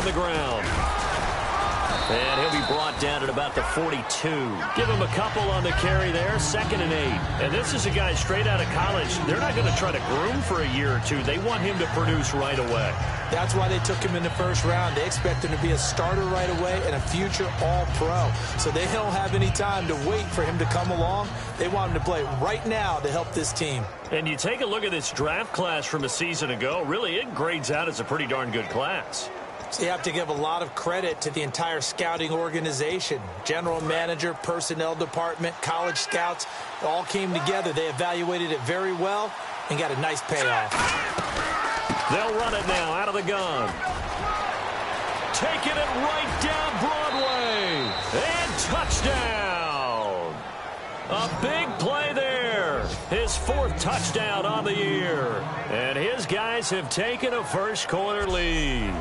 on the ground. And he'll be brought down at about the 42. Give him a couple on the carry there, 2nd and 8. And this is a guy straight out of college. They're not going to try to groom for a year or two. They want him to produce right away. That's why they took him in the first round. They expect him to be a starter right away and a future all-pro. So they don't have any time to wait for him to come along. They want him to play right now to help this team. And you take a look at this draft class from a season ago. Really, it grades out as a pretty darn good class. So you have to give a lot of credit to the entire scouting organization. General manager, personnel department, college scouts, all came together. They evaluated it very well and got a nice payoff. They'll run it now out of the gun. Taking it right down Broadway. And touchdown. A big play there. His 4th touchdown on the year. And his guys have taken a first-quarter lead.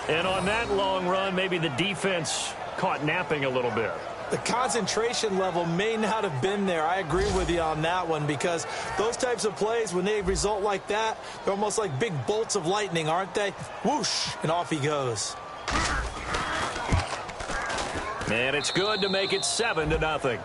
And on that long run, maybe the defense caught napping a little bit. The concentration level may not have been there. I agree with you on that one because those types of plays, when they result like that, they're almost like big bolts of lightning, aren't they? Whoosh, and off he goes. And it's good to make it 7-0.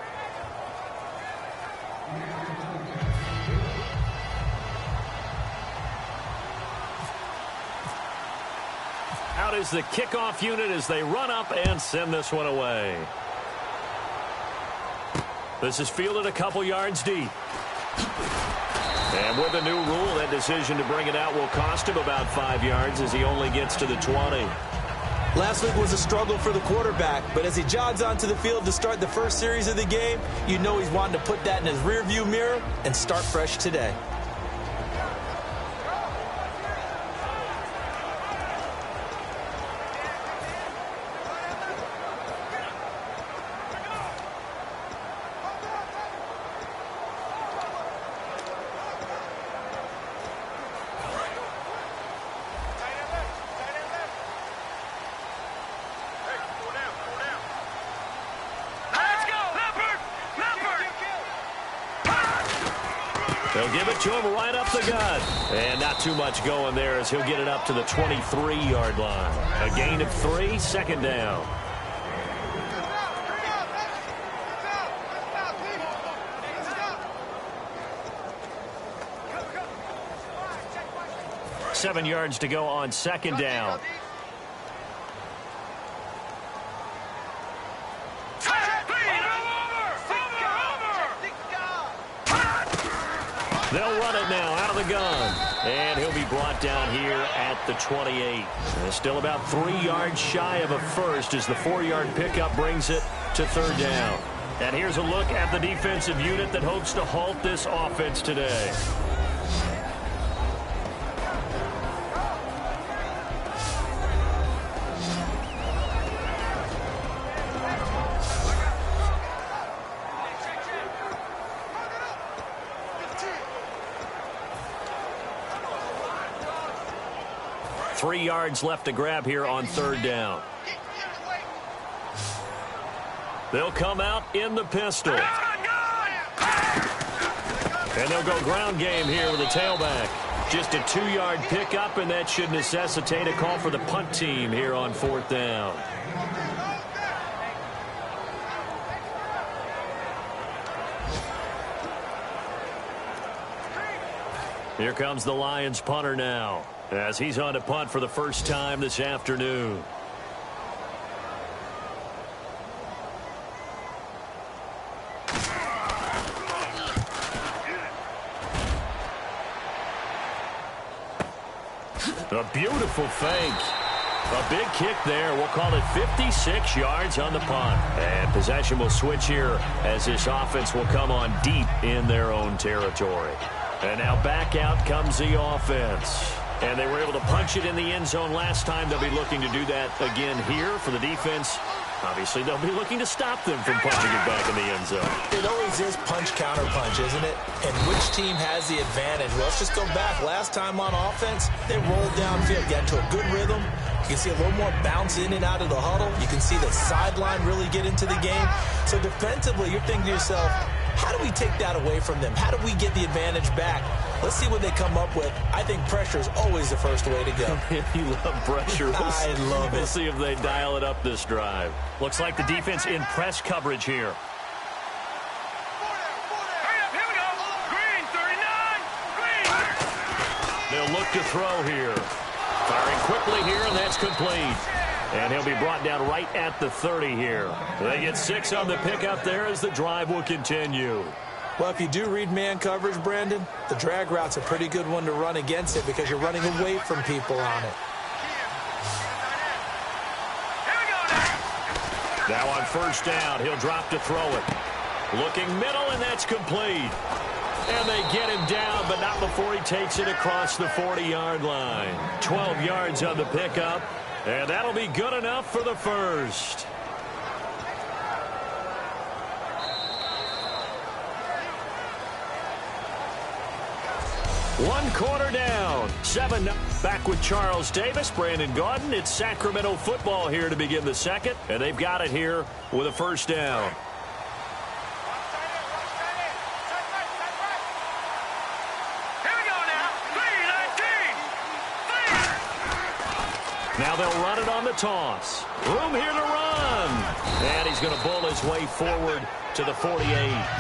Out is the kickoff unit as they run up and send this one away. This is fielded a couple yards deep. And with the new rule, that decision to bring it out will cost him about 5 yards as he only gets to the 20. Last week was a struggle for the quarterback, but as he jogs onto the field to start the first series of the game, you know he's wanting to put that in his rearview mirror and start fresh today. They'll give it to him right up the gut. And not too much going there as he'll get it up to the 23-yard line. A gain of 3, 2nd down. Seven yards to go on 2nd down. They'll run it now out of the gun. And he'll be brought down here at the 28. And still about 3 yards shy of a first as the 4-yard pickup brings it to 3rd down. And here's a look at the defensive unit that hopes to halt this offense today. Three yards left to grab here on 3rd down. They'll come out in the pistol. And they'll go ground game here with a tailback. Just a 2-yard pickup, and that should necessitate a call for the punt team here on 4th down. Here comes the Lions punter now, as he's on to punt for the first time this afternoon. A beautiful fake. A big kick there. We'll call it 56 yards on the punt. And possession will switch here as this offense will come on deep in their own territory. And now back out comes the offense. And they were able to punch it in the end zone last time. They'll be looking to do that again here for the defense. Obviously, they'll be looking to stop them from punching it back in the end zone. It always is punch-counter-punch, isn't it? And which team has the advantage? Well, let's just go back. Last time on offense, they rolled downfield, got into a good rhythm. You can see a little more bounce in and out of the huddle. You can see the sideline really get into the game. So defensively, you're thinking to yourself, How do we take that away from them? How do we get the advantage back? Let's see what they come up with. I think pressure is always the first way to go. You love pressure. I love it. We'll see if they dial it up this drive. Looks like the defense in press coverage here. They'll look to throw here. Firing quickly here, and that's complete. And he'll be brought down right at the 30 here. They get 6 on the pickup there as the drive will continue. Well, if you do read man coverage, Brandon, the drag route's a pretty good one to run against it because you're running away from people on it. Now on first down, he'll drop to throw it. Looking middle, and that's complete. And they get him down, but not before he takes it across the 40-yard line. 12 yards on the pickup, and that'll be good enough for the first. One quarter down. 7 back with Charles Davis, Brandon Gaudin. It's Sacramento football here to begin the second, and they've got it here with a first down. Now they'll run it on the toss. Room here to run. And he's going to bull his way forward to the 48.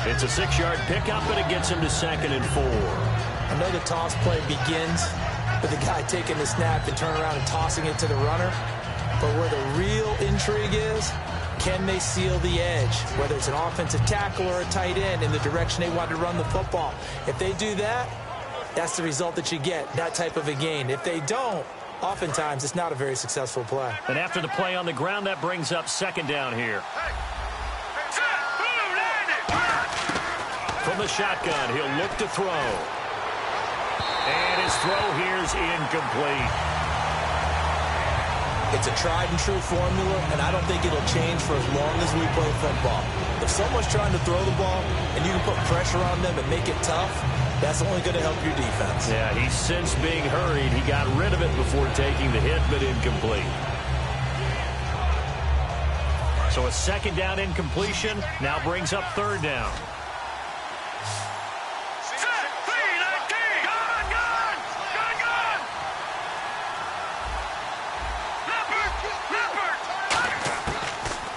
It's a 6-yard pickup, and it gets him to 2nd and 4. I know the toss play begins with the guy taking the snap and turning around and tossing it to the runner. But where the real intrigue is, can they seal the edge, whether it's an offensive tackle or a tight end, in the direction they want to run the football? If they do that, that's the result that you get, that type of a gain. If they don't, oftentimes it's not a very successful play. And after the play on the ground, that brings up 2nd down here. From the shotgun, he'll look to throw. And his throw here's incomplete. It's a tried-and-true formula, and I don't think it'll change for as long as we play football. If someone's trying to throw the ball and you can put pressure on them and make it tough, that's only going to help your defense. Yeah, he's since being hurried. He got rid of it before taking the hit, but incomplete. So a 2nd down incompletion now brings up 3rd down.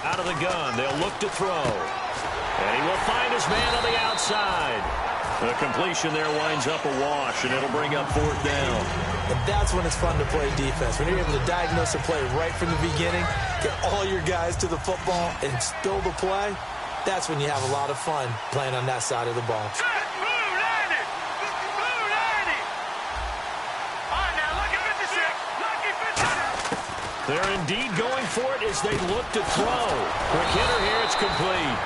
Out of the gun, they'll look to throw. And he will find his man on the outside. The completion there winds up a wash, and it'll bring up 4th down. And that's when it's fun to play defense. When you're able to diagnose a play right from the beginning, get all your guys to the football, and spill the play, that's when you have a lot of fun playing on that side of the ball. They're indeed going for it as they look to throw. Quick hitter here, it's complete.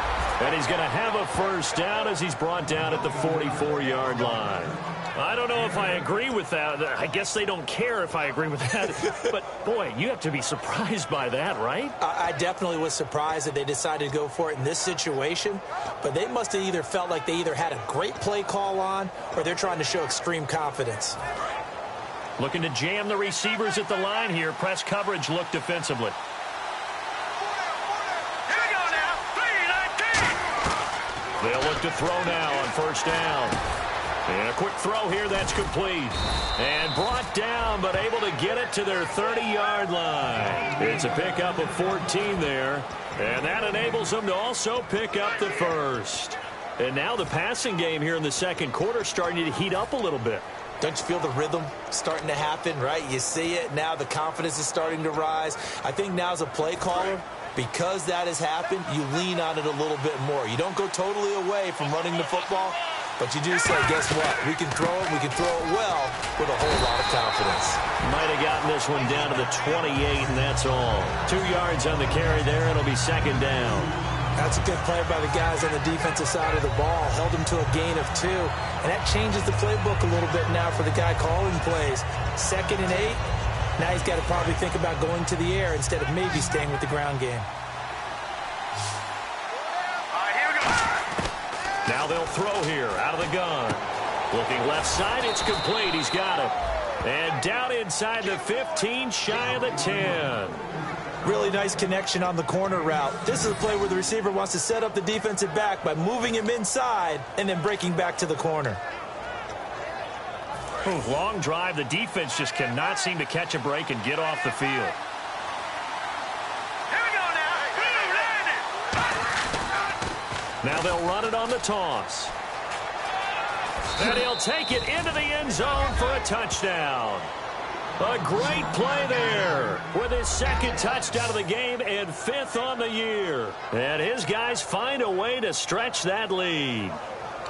And he's going to have a first down as he's brought down at the 44-yard line. I don't know if I agree with that. I guess they don't care if I agree with that. But, boy, you have to be surprised by that, right? I definitely was surprised that they decided to go for it in this situation. But they must have either felt like they either had a great play call on or they're trying to show extreme confidence. Looking to jam the receivers at the line here. Press coverage look defensively. They'll look to throw now on first down. And a quick throw here, that's complete. And brought down, but able to get it to their 30-yard line. It's a pickup of 14 there. And that enables them to also pick up the first. And now the passing game here in the second quarter starting to heat up a little bit. Don't you feel the rhythm starting to happen, right? You see it. Now the confidence is starting to rise. I think now as a play caller, because that has happened, you lean on it a little bit more. You don't go totally away from running the football, but you do say, guess what? We can throw it. We can throw it well with a whole lot of confidence. Might have gotten this one down to the 28, and that's all. 2 yards on the carry there. It'll be 2nd down. That's a good play by the guys on the defensive side of the ball. Held him to a gain of 2. And that changes the playbook a little bit now for the guy calling plays. 2nd and 8. Now he's got to probably think about going to the air instead of maybe staying with the ground game. Now they'll throw here out of the gun. Looking left side, it's complete. He's got it. And down inside the 15, shy of the 10. Really nice connection on the corner route. This is a play where the receiver wants to set up the defensive back by moving him inside and then breaking back to the corner. Long drive. The defense just cannot seem to catch a break and get off the field. Here we go now. Now they'll run it on the toss. And he'll take it into the end zone for a touchdown. A great play there with his second touchdown of the game and 5th on the year. And his guys find a way to stretch that lead.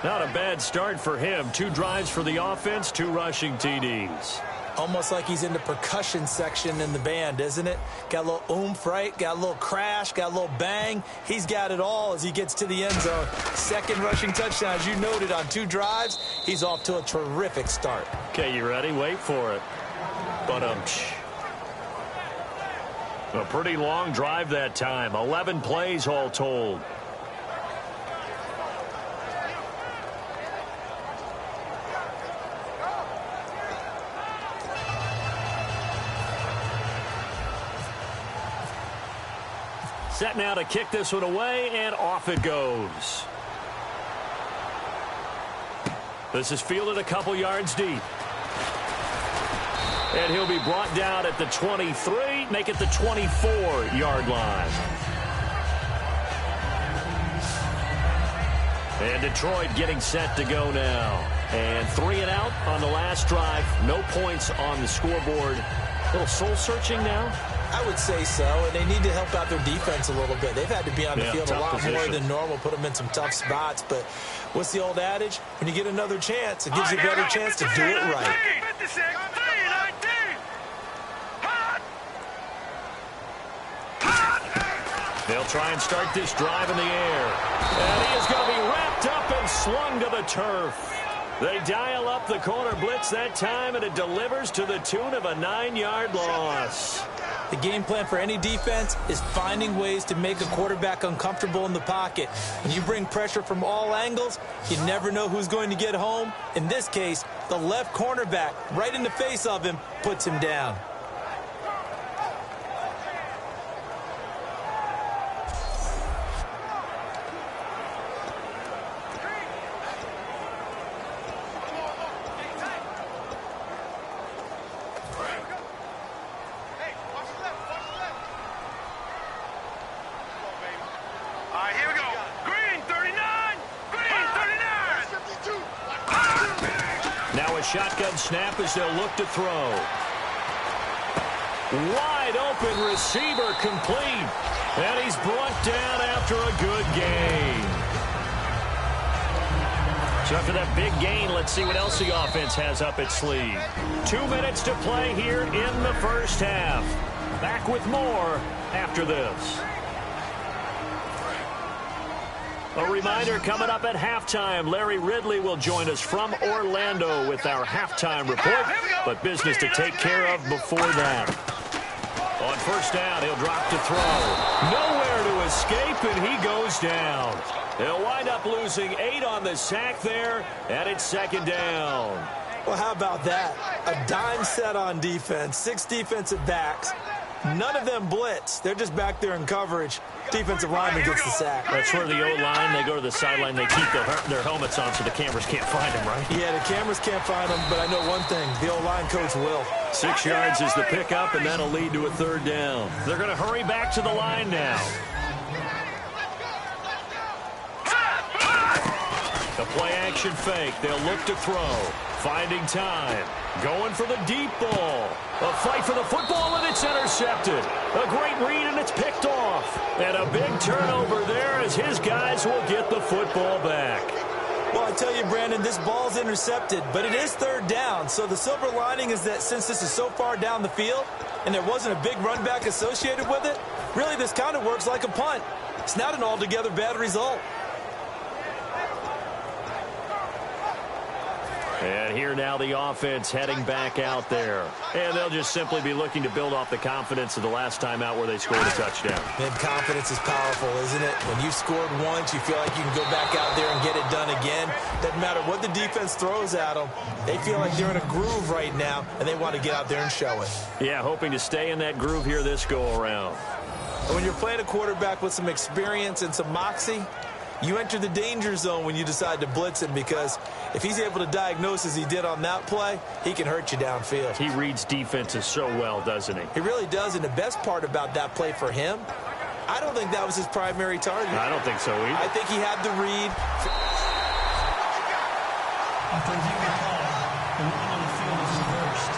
Not a bad start for him. 2 drives for the offense, 2 rushing TDs. Almost like he's in the percussion section in the band, isn't it? Got a little oomph, right? Got a little crash, got a little bang. He's got it all as he gets to the end zone. Second rushing touchdown, as you noted, on 2 drives. He's off to a terrific start. Okay, you ready? Wait for it. But a pretty long drive that time. 11 plays all told. Set now to kick this one away, and off it goes. This is fielded a couple yards deep. And he'll be brought down at the 23, make it the 24-yard line. And Detroit getting set to go now. And 3 and out on the last drive. No points on the scoreboard. A little soul-searching now? I would say so, and they need to help out their defense a little bit. They've had to be on the field a lot more than normal, put them in some tough spots. But what's the old adage? When you get another chance, it gives you a better chance to do it right. They'll try and start this drive in the air. And he is going to be wrapped up and slung to the turf. They dial up the corner blitz that time, and it delivers to the tune of a 9-yard loss. The game plan for any defense is finding ways to make a quarterback uncomfortable in the pocket. When you bring pressure from all angles, you never know who's going to get home. In this case, the left cornerback, right in the face of him, puts him down. Shotgun snap as they'll look to throw. Wide open receiver complete. And he's brought down after a good gain. So after that big gain, let's see what else the offense has up its sleeve. 2 minutes to play here in the first half. Back with more after this. A reminder, coming up at halftime, Larry Ridley will join us from Orlando with our halftime report, but business to take care of before that. On first down, he'll drop to throw. Nowhere to escape, and he goes down. He'll wind up losing 8 on the sack there, and it's second down. Well, how about that? A dime set on defense, 6 defensive backs. None of them blitz. They're just back there in coverage. Defensive lineman gets the sack. That's where the O-line, they go to the sideline, they keep their helmets on so the cameras can't find them, right? Yeah, the cameras can't find them, but I know one thing. The O-line coach will. 6 yards is the pickup, and that'll lead to a third down. They're going to hurry back to the line now. The play-action fake. They'll look to throw. Finding time. Going for the deep ball. A fight for the football, and it's intercepted. A great read, and it's picked off. And a big turnover there as his guys will get the football back. Well, I tell you, Brandon, this ball's intercepted, but it is third down. So the silver lining is that since this is so far down the field and there wasn't a big run back associated with it, really this kind of works like a punt. It's not an altogether bad result. And here now the offense heading back out there. And they'll just simply be looking to build off the confidence of the last time out where they scored a touchdown. And confidence is powerful, isn't it? When you scored once, you feel like you can go back out there and get it done again. Doesn't matter what the defense throws at them. They feel like they're in a groove right now, and they want to get out there and show it. Yeah, hoping to stay in that groove here this go-around. And when you're playing a quarterback with some experience and some moxie, you enter the danger zone when you decide to blitz him, because if he's able to diagnose as he did on that play, he can hurt you downfield. He reads defenses so well, doesn't he? He really does, and the best part about that play for him, I don't think that was his primary target. I don't think so either. I think he had the read. After reviewing the call, the line on the field is reversed.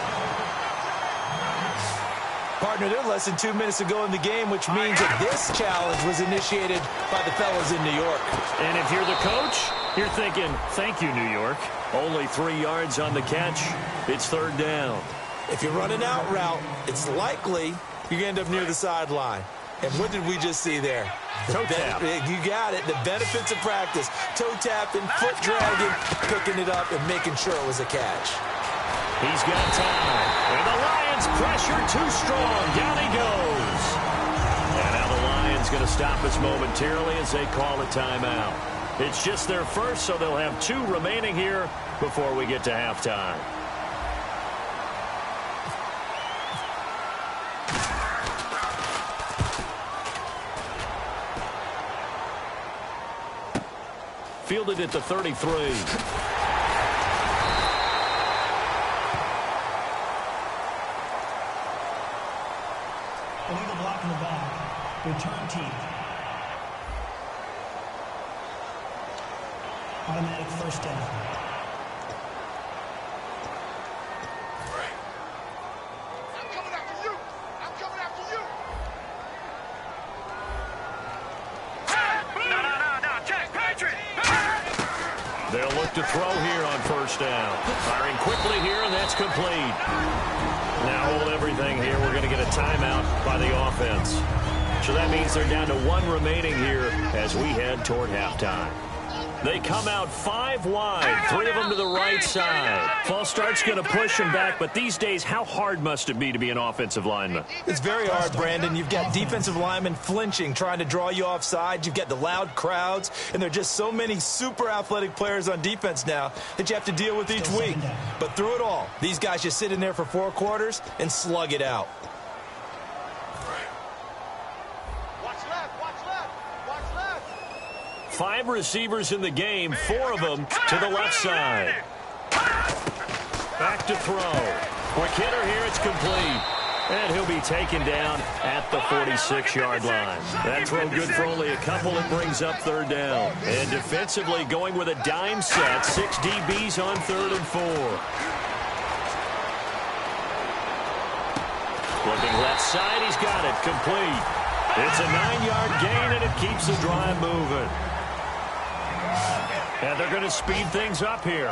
Partner, there's less than 2 minutes to go in the game, which means that this challenge was initiated by the fellas in New York. And if you're the coach, you're thinking, thank you, New York. Only 3 yards on the catch. It's third down. If you run an out route, it's likely you're going to end up near the sideline. And what did we just see there? Toe tap. You got it. The benefits of practice. Toe tapping, foot dragging, picking it up, and making sure it was a catch. He's got time. And the Lions pressure too strong. Down he goes. And now the Lions going to stop us momentarily as they call a timeout. It's just their first, so they'll have 2 remaining here before we get to halftime. Fielded at the 33. Illegal block in the back. Return team. Automatic first down. I'm coming after you. I'm coming after you. No, Jack Patrick. They'll look to throw here on first down. Firing quickly here, and that's complete. Now hold everything here. We're going to get a timeout by the offense. So that means they're down to 1 remaining here as we head toward halftime. They come out 5 wide, 3 of them to the right side. False start's going to push them back, but these days, how hard must it be to be an offensive lineman? It's very hard, Brandon. You've got defensive linemen flinching, trying to draw you offside. You've got the loud crowds, and there are just so many super athletic players on defense now that you have to deal with each week. But through it all, these guys just sit in there for 4 quarters and slug it out. Watch left. 5 receivers in the game, 4 of them to the left side. Back to throw. Quick hitter here, it's complete. And he'll be taken down at the 46-yard line. That throw good for only a couple. It brings up third down. And defensively going with a dime set. 6 DBs on 3rd and 4. Looking left side, he's got it. Complete. It's a 9-yard gain, and it keeps the drive moving. And they're going to speed things up here.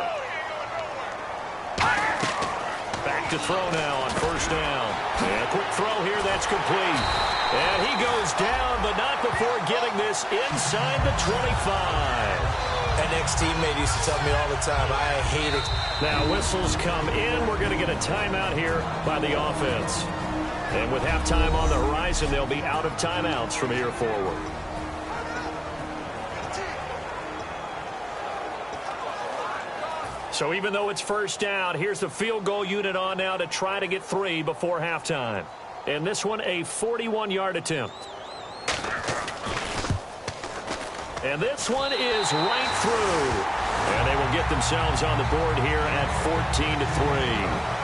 Back to throw now on first down. And a quick throw here, that's complete. And he goes down, but not before getting this inside the 25. An ex-teammate used to tell me all the time, I hate it. Now whistles come in. We're going to get a timeout here by the offense. And with halftime on the horizon, they'll be out of timeouts from here forward. So even though it's first down, here's the field goal unit on now to try to get 3 before halftime. And this one, a 41-yard attempt. And this one is right through. And they will get themselves on the board here at 14-3.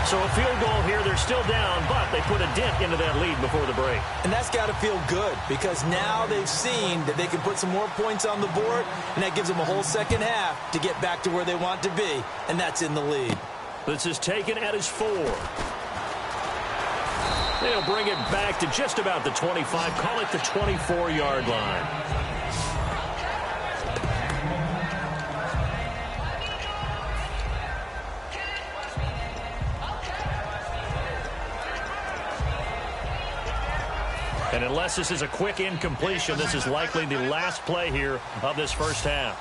So a field goal here, they're still down, but they put a dent into that lead before the break. And that's got to feel good, because now they've seen that they can put some more points on the board, and that gives them a whole second half to get back to where they want to be, and that's in the lead. This is taken at his 4. They'll bring it back to just about the 25, call it the 24-yard line. And unless this is a quick incompletion, this is likely the last play here of this first half.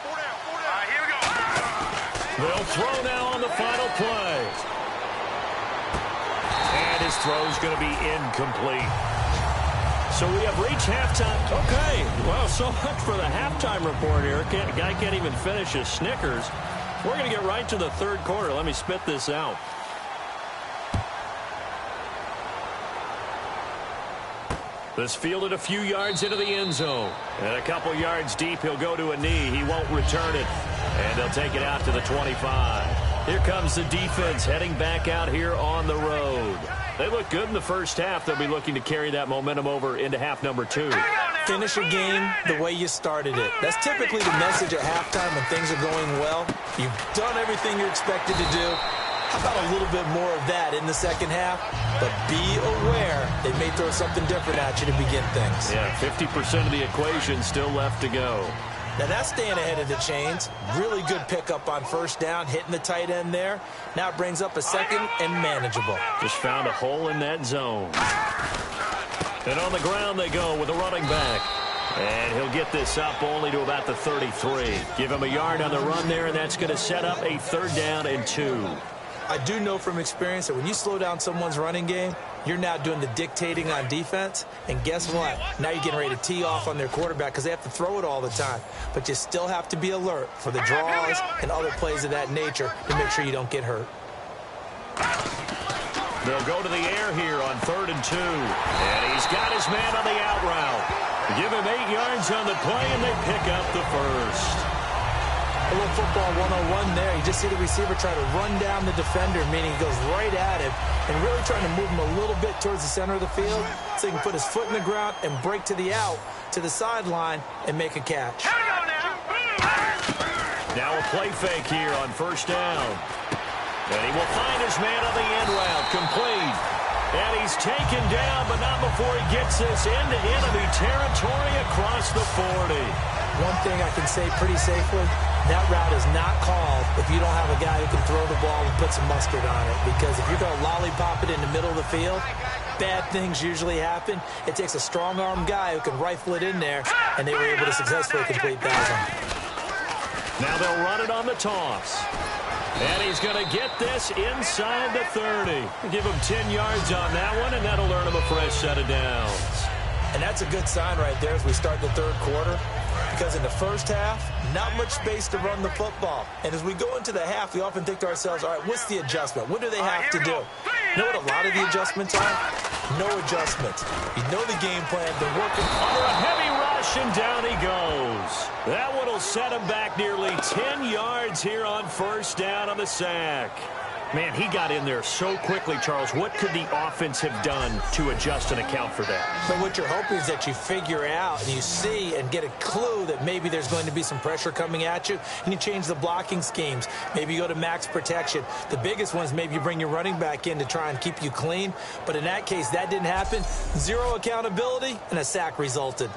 Here we go. They'll throw now on the final play. And his throw's going to be incomplete. So we have reached halftime. Okay, well, so much for the halftime report here. Guy can't even finish his Snickers. We're going to get right to the third quarter. Let me spit this out. This fielded a few yards into the end zone. And a couple yards deep, he'll go to a knee. He won't return it. And they'll take it out to the 25. Here comes the defense heading back out here on the road. They look good in the first half. They'll be looking to carry that momentum over into half number 2. Finish a game the way you started it. That's typically the message at halftime when things are going well. You've done everything you're expected to do. How about a little bit more of that in the second half? But be aware they may throw something different at you to begin things. Yeah, 50% of the equation still left to go. Now that's staying ahead of the chains. Really good pickup on first down, hitting the tight end there. Now it brings up a second and manageable. Just found a hole in that zone. And on the ground they go with a running back. And he'll get this up only to about the 33. Give him a yard on the run there, and that's going to set up a 3rd down and 2. I do know from experience that when you slow down someone's running game, you're now doing the dictating on defense. And guess what? Now you're getting ready to tee off on their quarterback because they have to throw it all the time. But you still have to be alert for the draws and other plays of that nature to make sure you don't get hurt. They'll go to the air here on 3rd and 2. And he's got his man on the out route. Give him 8 yards on the play, and they pick up the first. A little football 101 there. You just see the receiver try to run down the defender, meaning he goes right at him and really trying to move him a little bit towards the center of the field so he can put his foot in the ground and break to the out, to the sideline, and make a catch. Now a play fake here on 1st down. And he will find his man on the end route, complete. And he's taken down, but not before he gets this into enemy territory across the 40. One thing I can say pretty safely, that route is not called if you don't have a guy who can throw the ball and put some mustard on it. Because if you're going to lollipop it in the middle of the field, bad things usually happen. It takes a strong-armed guy who can rifle it in there, and they were able to successfully complete that one. Now they'll run it on the toss. And he's going to get this inside the 30. Give him 10 yards on that one, and that'll earn him a fresh set of downs. And that's a good sign right there as we start the 3rd quarter. Because in the first half, not much space to run the football. And as we go into the half, we often think to ourselves, all right, what's the adjustment? What do they have to do? You know what a lot of the adjustments are? No adjustments. You know the game plan. They're working under a heavy rush, and down he goes. That one will set him back nearly 10 yards here on 1st down on the sack. Man, he got in there so quickly, Charles. What could the offense have done to adjust and account for that? But what you're hoping is that you figure out and you see and get a clue that maybe there's going to be some pressure coming at you, and you change the blocking schemes. Maybe you go to max protection. The biggest one is maybe you bring your running back in to try and keep you clean. But in that case, that didn't happen. 0 accountability, and a sack resulted.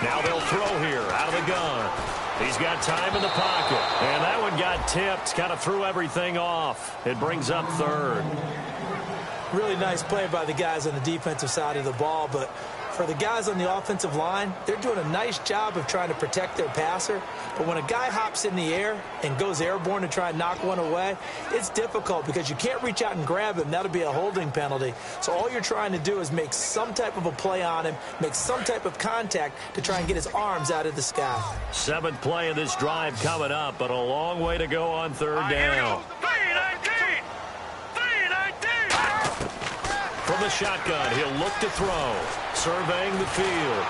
Now they'll throw here out of the gun. He's got time in the pocket. And that one got tipped. Kind of threw everything off. It brings up 3rd. Really nice play by the guys on the defensive side of the ball, but for the guys on the offensive line, they're doing a nice job of trying to protect their passer. But when a guy hops in the air and goes airborne to try and knock one away, it's difficult because you can't reach out and grab him. That'll be a holding penalty. So all you're trying to do is make some type of a play on him, make some type of contact to try and get his arms out of the sky. 7th play of this drive coming up, but a long way to go on 3rd down. From the shotgun, he'll look to throw. Surveying the field.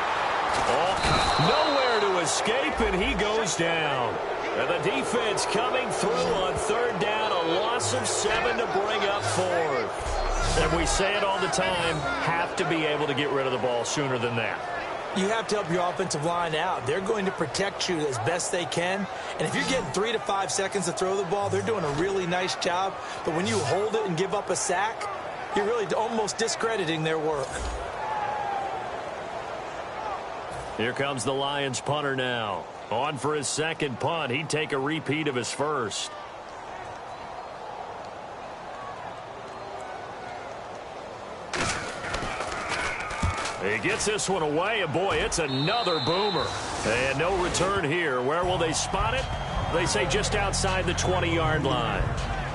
Nowhere to escape, and he goes down. And the defense coming through on 3rd down. A loss of 7 to bring up 4th. And we say it all the time, have to be able to get rid of the ball sooner than that. You have to help your offensive line out. They're going to protect you as best they can. And if you're getting 3 to 5 seconds to throw the ball, they're doing a really nice job. But when you hold it and give up a sack, you're really almost discrediting their work. Here comes the Lions punter now. On for his 2nd punt. He'd take a repeat of his 1st. He gets this one away, and boy, it's another boomer. And no return here. Where will they spot it? They say just outside the 20-yard line.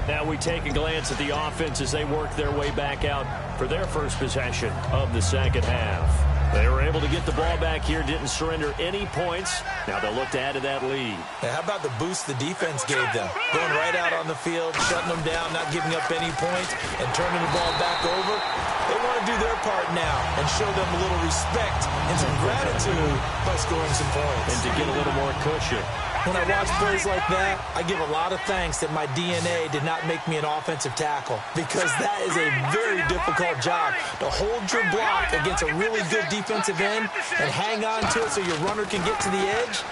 Now we take a glance at the offense as they work their way back out for their first possession of the second half. They were able to get the ball back here, didn't surrender any points. Now they'll look to add to that lead. Now, how about the boost the defense gave them? Going right out on the field, shutting them down, not giving up any points, and turning the ball back over. They want to do their part now and show them a little respect and some gratitude by scoring some points. And to get a little more cushion. When I watch plays like that, I give a lot of thanks that my DNA did not make me an offensive tackle, because that is a very difficult job to hold your block against a really good defensive end and hang on to it so your runner can get to the edge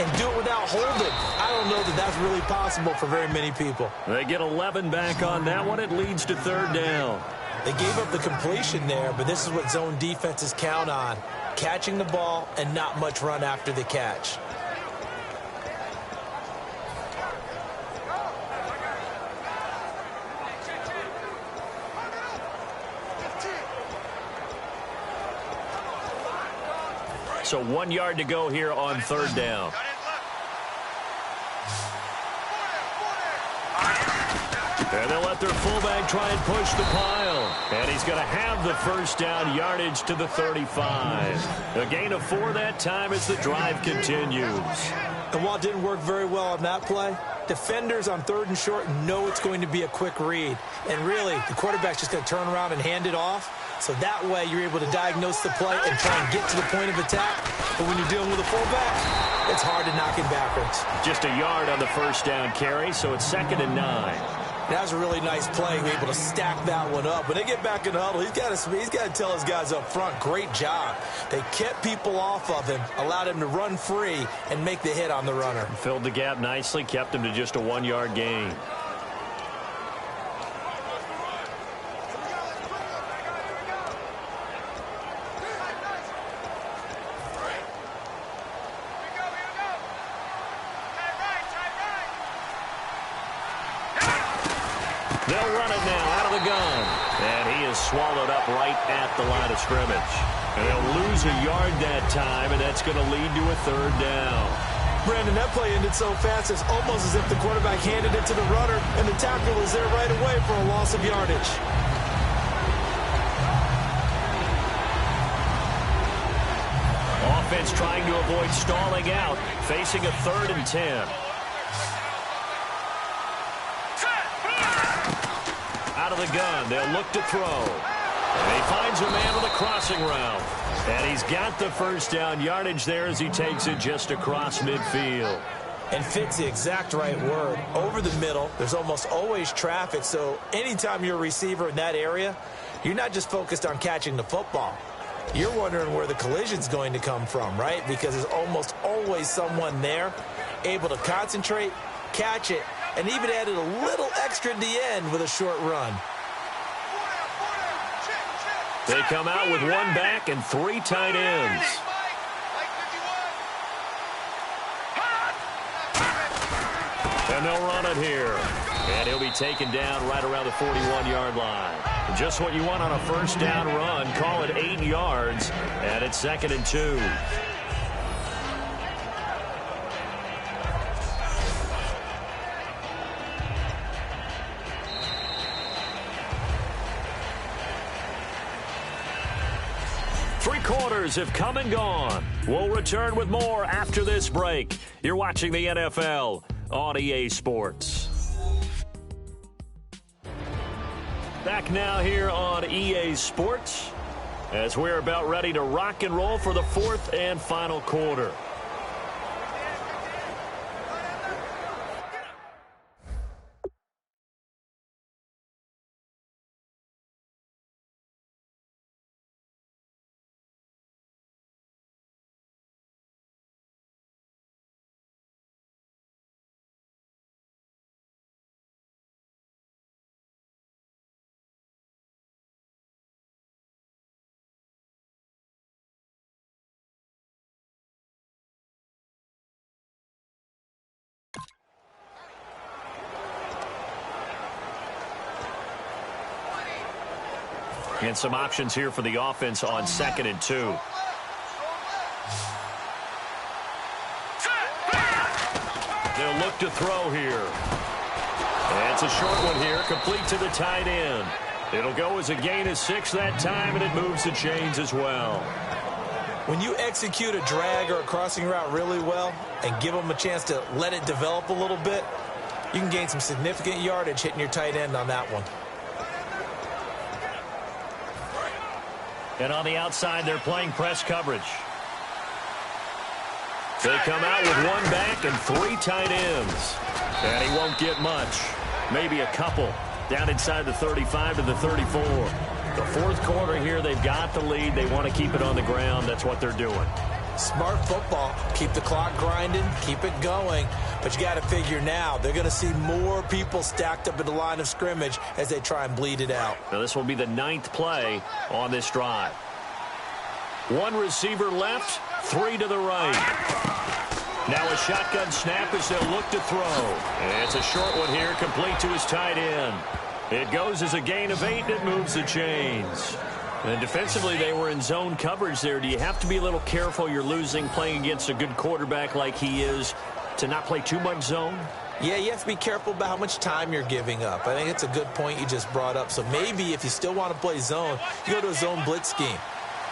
and do it without holding. I don't know that that's really possible for very many people. They get 11 back on that one. It leads to third down. They gave up the completion there, but this is what zone defenses count on: catching the ball and not much run after the catch. So 1 yard to go here on third down. And they'll let their fullback try and push the pile. And he's going to have the first down, yardage to the 35. A gain of 4 that time as the drive continues. And while it didn't work very well on that play, defenders on third and short know it's going to be a quick read. And really, the quarterback's just going to turn around and hand it off. So that way, you're able to diagnose the play and try and get to the point of attack. But when you're dealing with a fullback, it's hard to knock it backwards. Just a yard on the first down carry, so it's 2nd and 9. That was a really nice play, able to stack that one up. When they get back in the huddle, he's got to tell his guys up front, great job. They kept people off of him, allowed him to run free and make the hit on the runner. Filled the gap nicely, kept him to just a 1 yard gain. They'll run it now out of the gun. And he is swallowed up right at the line of scrimmage. And they'll lose a yard that time, and that's going to lead to a third down. Brandon, that play ended so fast, it's almost as if the quarterback handed it to the runner, and the tackle was there right away for a loss of yardage. Offense trying to avoid stalling out, facing a 3rd and 10. Out of the gun, they'll look to throw. And he finds a man with a crossing route. And he's got the first down, yardage there as he takes it just across midfield. And fit's the exact right word. Over the middle, there's almost always traffic, so anytime you're a receiver in that area, you're not just focused on catching the football. You're wondering where the collision's going to come from, right? Because there's almost always someone there able to concentrate, catch it, and even added a little extra at the end with a short run. They come out with 1 back and 3 tight ends. And they'll run it here. And he'll be taken down right around the 41-yard line. Just what you want on a first down run. Call it 8 yards. And it's 2nd and 2. Three quarters have come and gone. We'll return with more after this break. You're watching the NFL on EA Sports. Back now here on EA Sports as we're about ready to rock and roll for the 4th and final quarter. And some options here for the offense on 2nd and 2. They'll look to throw here. And it's a short one here, complete to the tight end. It'll go as a gain of 6 that time, and it moves the chains as well. When you execute a drag or a crossing route really well and give them a chance to let it develop a little bit, you can gain some significant yardage hitting your tight end on that one. And on the outside, they're playing press coverage. They come out with 1 back and 3 tight ends. And he won't get much. Maybe a couple. Down inside the 35 to the 34. The fourth quarter here, they've got the lead. They want to keep it on the ground. That's what they're doing. Smart football. Keep the clock grinding. Keep it going. But you got to figure now, they're going to see more people stacked up at the line of scrimmage as they try and bleed it out. Now, this will be the 9th play on this drive. 1 receiver left, 3 to the right. Now a shotgun snap as they'll look to throw. And it's a short one here, complete to his tight end. It goes as a gain of 8, and it moves the chains. And defensively, they were in zone coverage there. Do you have to be a little careful? You're losing playing against a good quarterback like he is to not play too much zone? Yeah, you have to be careful about how much time you're giving up. I think it's a good point you just brought up. So maybe if you still want to play zone, you go to a zone blitz scheme.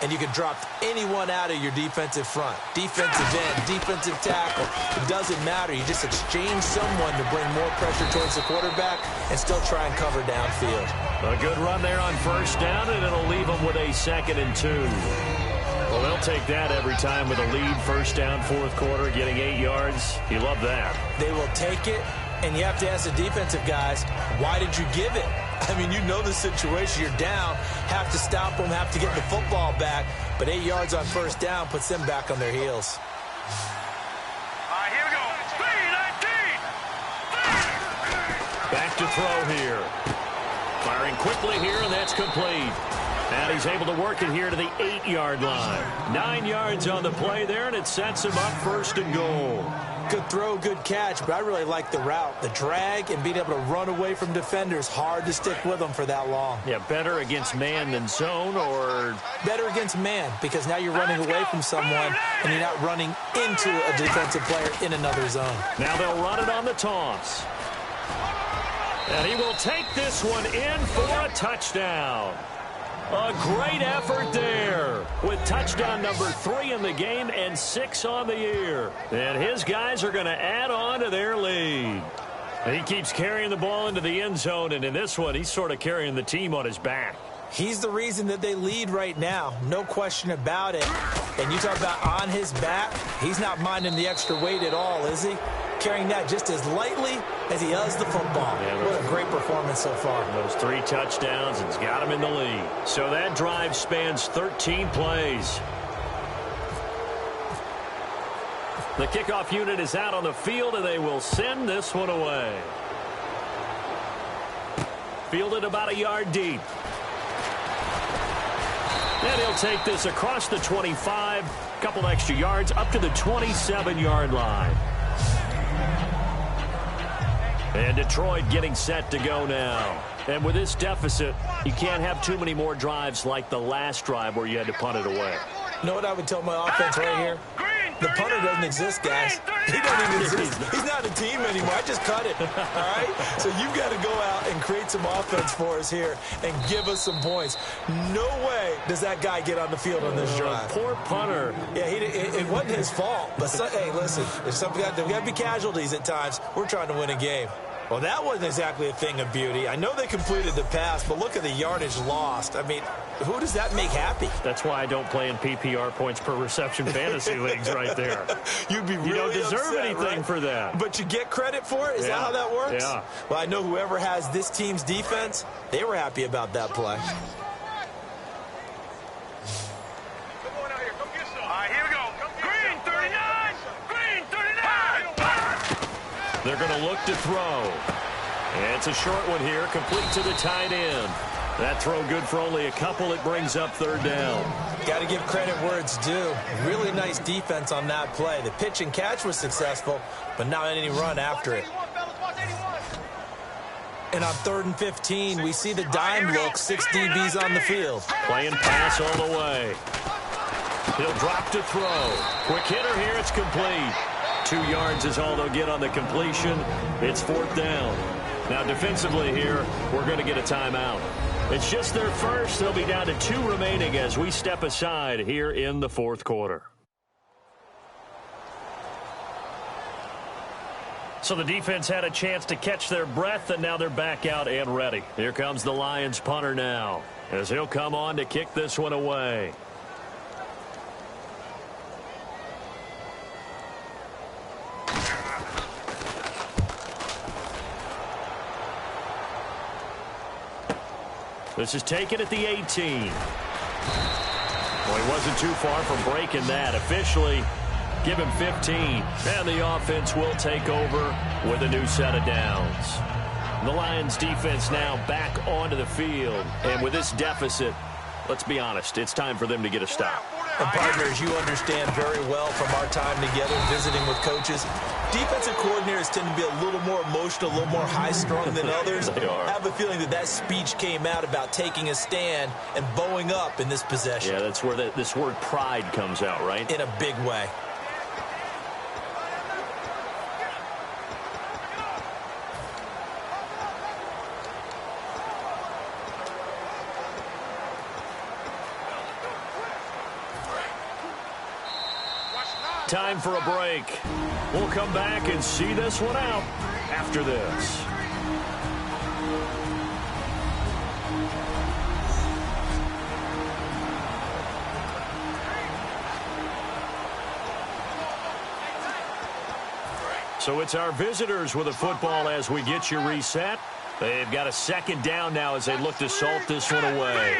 And you can drop anyone out of your defensive front. Defensive end, defensive tackle. It doesn't matter. You just exchange someone to bring more pressure towards the quarterback and still try and cover downfield. A good run there on first down, and it'll leave them with a 2nd and 2. Well, they'll take that every time with a lead. First down, fourth quarter, getting 8 yards. You love that. They will take it, and you have to ask the defensive guys, why did you give it? I mean, you know the situation. You're down, have to stop them, have to get the football back. But 8 yards on first down puts them back on their heels. All right, here we go. 3-19. Back to throw here. Firing quickly here, and that's complete. And he's able to work it here to the 8-yard line. 9 yards on the play there, and it sets him up 1st and goal. Good throw, good catch, but I really like the route. The drag and being able to run away from defenders, hard to stick with them for that long. Yeah, better against man than zone, or? Better against man, because now you're running away from someone and you're not running into a defensive player in another zone. Now they'll run it on the toss. And he will take this one in for a touchdown. A great effort there with touchdown number 3 in the game and 6 on the year. And his guys are going to add on to their lead. He keeps carrying the ball into the end zone, and in this one, he's sort of carrying the team on his back. He's the reason that they lead right now, no question about it. And you talk about on his back, he's not minding the extra weight at all, is he? Carrying that just as lightly as he does the football. Yeah, what a great performance so far. Those 3 touchdowns, it's got him in the lead. So that drive spans 13 plays. The kickoff unit is out on the field, and they will send this one away. Fielded about a yard deep. And he'll take this across the 25, a couple extra yards, up to the 27-yard line. And Detroit getting set to go now. And with this deficit, you can't have too many more drives like the last drive where you had to punt it away. You know what I would tell my offense right here? The punter doesn't exist, guys. He doesn't even exist. He's not a team anymore. I just cut it, all right? So you've got to go out and create some offense for us here and give us some points. No way does that guy get on the field on this drive. Poor punter. Yeah, it wasn't his fault. But, hey, listen, there's got to be casualties at times. We're trying to win a game. Well, that wasn't exactly a thing of beauty. I know they completed the pass, but look at the yardage lost. I mean, who does that make happy? That's why I don't play in PPR points per reception fantasy leagues right there. You'd be really You don't deserve upset, anything right? for that. But you get credit for it? Is that how that works? Yeah. Well, I know whoever has this team's defense, they were happy about that play. They're going to look to throw. And it's a short one here, complete to the tight end. That throw good for only a couple. It brings up 3rd down. Got to give credit where it's due. Really nice defense on that play. The pitch and catch was successful, but not any run after it. And on 3rd and 15, we see the dime look, 6 DBs on the field. Playing pass all the way. He'll drop to throw. Quick hitter here, it's complete. 2 yards is all they'll get on the completion. It's 4th down. Now, defensively here, we're going to get a timeout. It's just their first. They'll be down to 2 remaining as we step aside here in the fourth quarter. So the defense had a chance to catch their breath, and now they're back out and ready. Here comes the Lions punter now, as he'll come on to kick this one away. This is taken at the 18. Well, he wasn't too far from breaking that. Officially, give him 15. And the offense will take over with a new set of downs. The Lions defense now back onto the field. And with this deficit, let's be honest, it's time for them to get a stop. And partners, you understand very well from our time together visiting with coaches, defensive coordinators tend to be a little more emotional, a little more high-strung than others. They are. I have a feeling that speech came out about taking a stand and bowing up in this possession. Yeah, that's where this word pride comes out, right? In a big way. Time for a break. We'll come back and see this one out after this. So it's our visitors with a football as we get you reset. They've got a second down now as they look to salt this one away.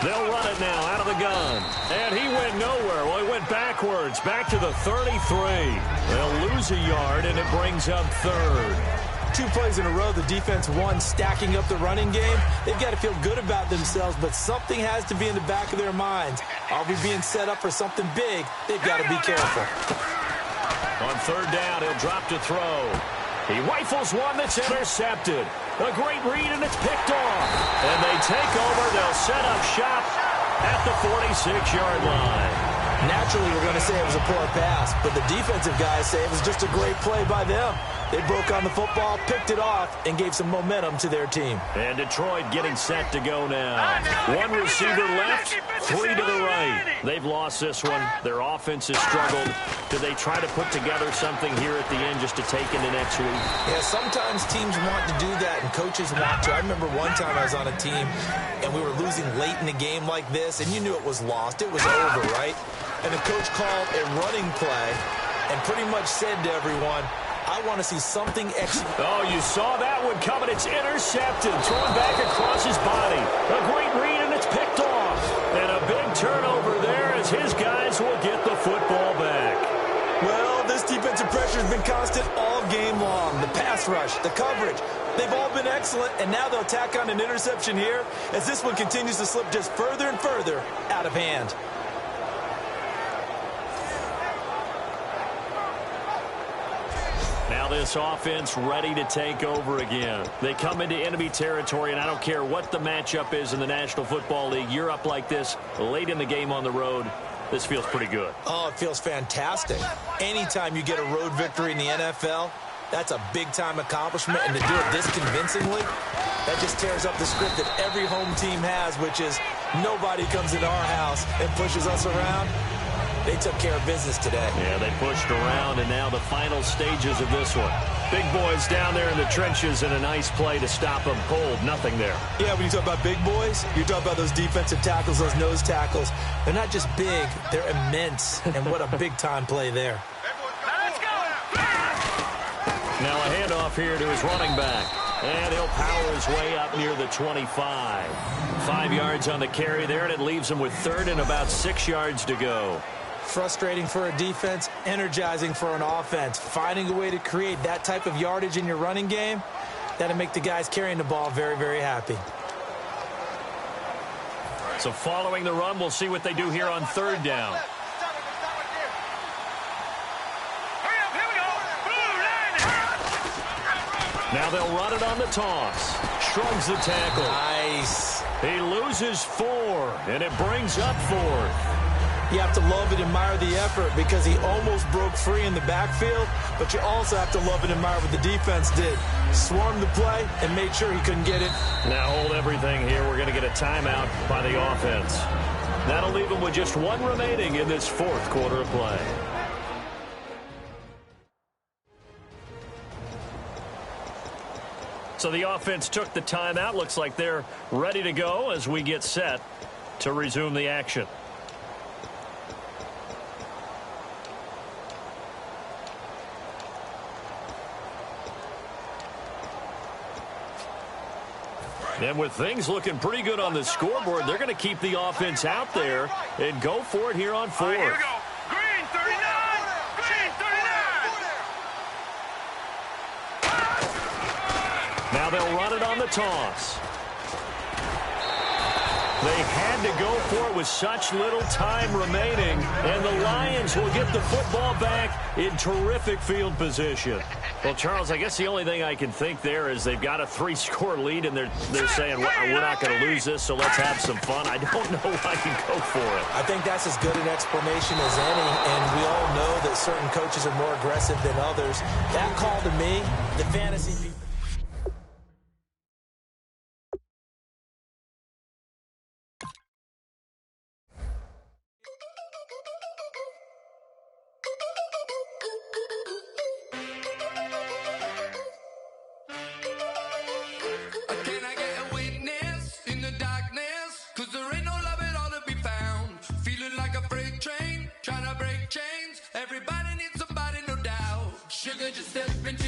They'll run it now out of the gun. And he went nowhere. Well, he went backwards, back to the 33. They'll lose a yard, and it brings up third. 2 plays in a row, the defense won, stacking up the running game. They've got to feel good about themselves, but something has to be in the back of their minds. Are we being set up for something big? They've got to be careful. On third down, he'll drop to throw. He rifles one that's intercepted. A great read, and it's picked off. And they take over. They'll set up shop at the 46-yard line. Naturally, we're going to say it was a poor pass, but the defensive guys say it was just a great play by them. They broke on the football, picked it off, and gave some momentum to their team. And Detroit getting set to go now. 1 receiver left, 3 to the right. They've lost this one. Their offense has struggled. Do they try to put together something here at the end just to take into next week? Yeah, sometimes teams want to do that, and coaches want to. I remember one time I was on a team, and we were losing late in a game like this, and you knew it was lost. It was over, right? And the coach called a running play and pretty much said to everyone, I want to see something execute. Oh, you saw that one coming. It's intercepted. Thrown back across his body. A great read, and it's picked off. And a big turnover there as his guys will get the football back. Well, this defensive pressure has been constant all game long. The pass rush, the coverage, they've all been excellent, and now they'll tack on an interception here as this one continues to slip just further and further out of hand. Now this offense ready to take over again. They come into enemy territory, and I don't care what the matchup is in the National Football League. You're up like this late in the game on the road. This feels pretty good. Oh, it feels fantastic. Anytime you get a road victory in the NFL, that's a big-time accomplishment, and to do it this convincingly, that just tears up the script that every home team has, which is nobody comes into our house and pushes us around. They took care of business today. Yeah, they pushed around, and now the final stages of this one. Big boys down there in the trenches, and a nice play to stop them cold. Nothing there. Yeah, when you talk about big boys, you're talking about those defensive tackles, those nose tackles. They're not just big, they're immense, and what a big-time play there. Let's go! Now a handoff here to his running back. And he'll power his way up near the 25. 5 yards on the carry there, and it leaves him with third and about 6 yards to go. Frustrating for a defense, energizing for an offense. Finding a way to create that type of yardage in your running game, that'll make the guys carrying the ball very, very happy. So following the run, we'll see what they do here on third down. Now they'll run it on the toss. Shrugs the tackle. Nice. He loses 4, and it brings up 4th. You have to love and admire the effort because he almost broke free in the backfield, but you also have to love and admire what the defense did. Swarmed the play and made sure he couldn't get it. Now hold everything here. We're going to get a timeout by the offense. That'll leave them with just one remaining in this fourth quarter of play. So the offense took the timeout. Looks like they're ready to go as we get set to resume the action. And with things looking pretty good on the scoreboard, they're going to keep the offense out there and go for it here on fourth. Here we go. Green 39. Green 39. Now they'll run it on the toss. They had to go for it with such little time remaining, and the Lions will get the football back in terrific field position. Well, Charles, I guess the only thing I can think there is they've got a 3-score lead, and they're saying, we're not going to lose this, so let's have some fun. I don't know why you go for it. I think that's as good an explanation as any, and we all know that certain coaches are more aggressive than others. That call to me, the fantasy people. Everybody needs somebody, no doubt. Sugar just stepped into